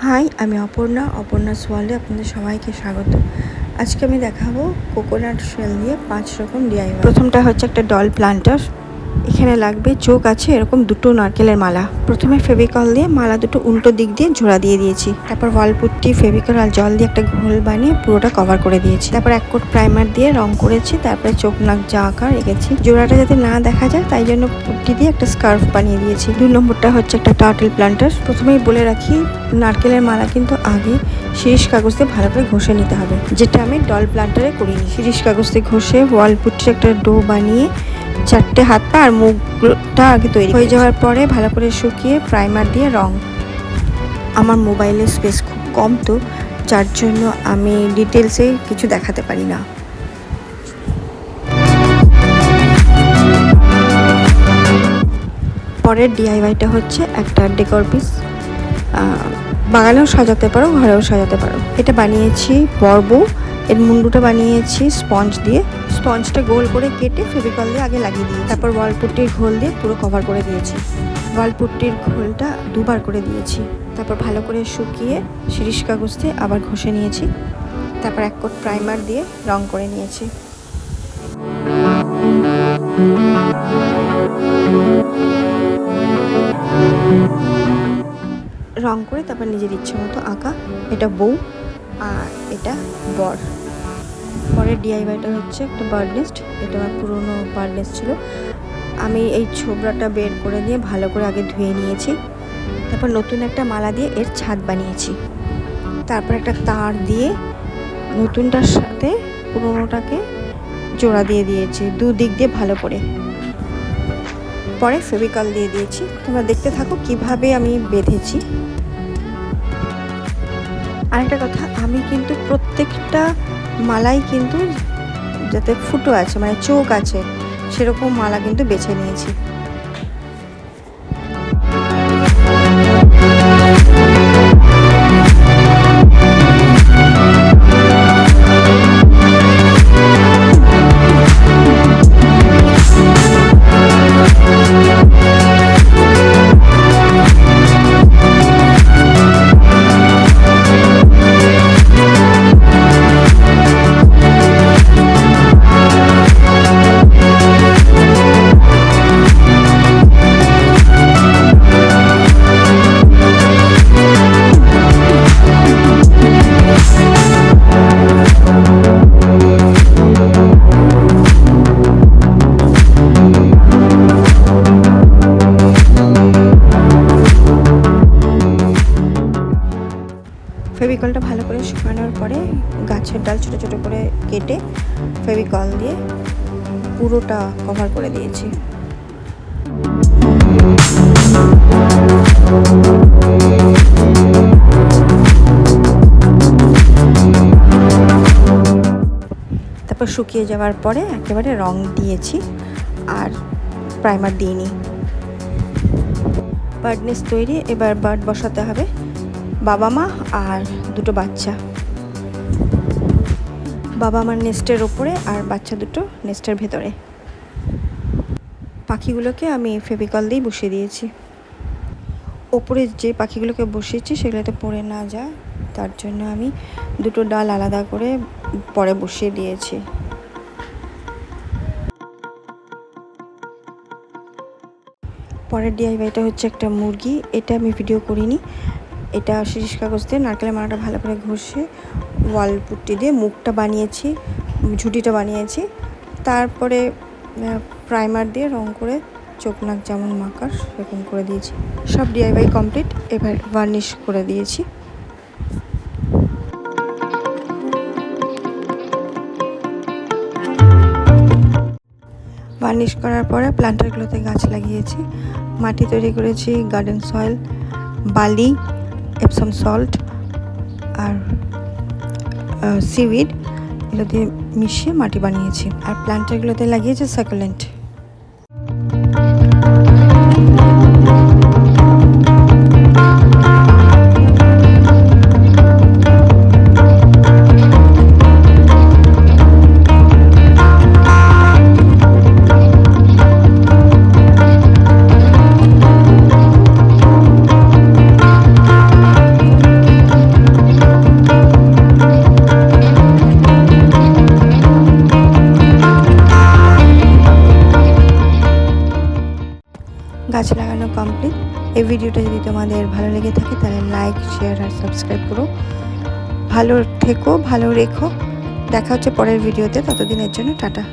High, আমি অপর্ণাস ওয়ার্ল্ডে আপনাদের সবাইকে স্বাগত। আজকে আমি দেখাবো কোকোনাট শেল দিয়ে 5 রকম ডিআইওয়াই। প্রথমটা হচ্ছে একটা ডল প্লান্টার। এখানে লাগবে চোখ আছে এরকম দুটো নারকেলের মালা। প্রথমে ফেভিকল দিয়ে মালা দুটো উল্টো দিক দিয়ে জোড়া দিয়ে দিয়েছি। তারপর ওয়ালপুট্টি, ফেভিকল আর জল দিয়ে একটা ঘোল বানিয়ে পুরোটা কভার করে দিয়েছি। তারপর এক কোট প্রাইমার দিয়ে রং করেছি। তারপরে চোখ নাক যা আঁকার এঁকেছি। জোড়াটা যাতে না দেখা যায় তাই জন্য পুট্টি দিয়ে একটা স্কার্ফ বানিয়ে দিয়েছি। 2 নম্বরটা হচ্ছে একটা টার্টেল প্লান্টার। প্রথমেই বলে রাখি, নারকেলের মালা কিন্তু আগে শিরিষ কাগজ দিয়ে ভালো করে ঘষে নিতে হবে, যেটা আমি ডল প্লান্টারে করিনি। শিরিষ কাগজ দিয়ে ঘষে ওয়ালপুট্টির একটা ডো বানিয়ে 4টে হাত পা আর মুখটা আগে তৈরি হয়ে যাওয়ার পরে ভালো করে শুকিয়ে প্রাইমার দিয়ে রং। আমার মোবাইলের স্পেস খুব কম, তো যার জন্য আমি ডিটেলসে কিছু দেখাতে পারি না। পরের ডিআইওয়াইটা হচ্ছে একটা ডেকোর পিস। বাগানেও সাজাতে পারো, ঘরেও সাজাতে পারো। এটা বানিয়েছি বড়বউ। এর মুন্ডুটা বানিয়েছি স্পঞ্জ দিয়ে। স্পঞ্জটা গোল করে কেটে ফেভিকল দিয়ে আগে লাগিয়ে দিই। তারপর ওয়ালপুট্টির ঘোল দিয়ে পুরো কভার করে দিয়েছি। ওয়ালপুট্টির ঘোলটা 2বার করে দিয়েছি। তারপর ভালো করে শুকিয়ে শিরিষ কাগজ দিয়ে আবার ঘষে নিয়েছি। তারপর এক কোট প্রাইমার দিয়ে রং করে নিয়েছি। রং করে তারপর নিজের ইচ্ছে মতো আঁকা। এটা বউ আর এটা বর। পরের ডিআইওয়াইটা হচ্ছে একটা বার্ড নেস্ট। এটা আমার পুরনো বার্ড নেস্ট ছিল। আমি এই ছোবড়াটা বের করে দিয়ে ভালো করে আগে ধুয়ে নিয়েছি। তারপর নতুন একটা মালা দিয়ে এর ছাদ বানিয়েছি। তারপর একটা তার দিয়ে নতুনটার সাথে পুরনোটাকে জোড়া দিয়ে দিয়েছি, দুদিক দিয়ে ভালো করে। পরে ফেভিকল দিয়ে দিয়েছি। তোমরা দেখতে থাকো কিভাবে আমি বেঁধেছি। আরেকটা কথা, আমি কিন্তু প্রত্যেকটা মালাই কিন্তু যাতে ফুটো আছে মানে চোখ আছে সেরকম মালা কিন্তু বেছে নিয়েছি। ফেভিকলটা ভালো করে শুকানোর পরে গাছের ডাল ছোটো ছোটো করে কেটে ফেভিকল দিয়ে পুরোটা কভার করে দিয়েছি। তারপর শুকিয়ে যাওয়ার পরে একেবারে রং দিয়েছি আর প্রাইমার দিইনি। বার্ড নেস্ট তৈরি। এবার বার্ড বসাতে হবে, বাবা মা আর দুটো বাচ্চা। বাবা মার নেস্টের ওপরে আর বাচ্চা দুটো নেস্টের ভেতরে। পাখিগুলোকে আমি ফেভিকল দিয়েই বসিয়ে দিয়েছি। ওপরে যে পাখিগুলোকে বসিয়েছি সেগুলোতে পড়ে না যায় তার জন্য আমি দুটো ডাল আলাদা করে পরে বসিয়ে দিয়েছি। পরের ডিআইওয়াইটা হচ্ছে একটা মুরগি। এটা আমি ভিডিও করিনি। এটা শিরিষ কাগজ দিয়ে নারকেলের মালাটা ভালো করে ঘষে ওয়ালপুট্টি দিয়ে মুখটা বানিয়েছি, ঝুঁটিটা বানিয়েছি। তারপরে প্রাইমার দিয়ে রং করে চোখ নাক যেমন মাকার সেরকম করে দিয়েছি। সব ডিআইওয়াই কমপ্লিট। এবার ভার্নিশ করে দিয়েছি। ভার্নিশ করার পরে প্লান্টারগুলোতে গাছ লাগিয়েছি। মাটি তৈরি করেছি গার্ডেন সয়েল, বালি, এপসম সল্ট আর সিউইড, এগুলো দিয়ে মিশিয়ে মাটি বানিয়েছি। আর প্লান্টারগুলোতে লাগিয়েছি সাকুলেন্ট। গাছ লাগানো কমপ্লিট। এই ভিডিওটা যদি তোমাদের ভালো লেগে থাকে তাহলে লাইক, শেয়ার আর সাবস্ক্রাইব করো। ভালো থেকো, ভালো রেখো। দেখা হচ্ছে পরের ভিডিওতে, ততদিনের জন্য টাটা।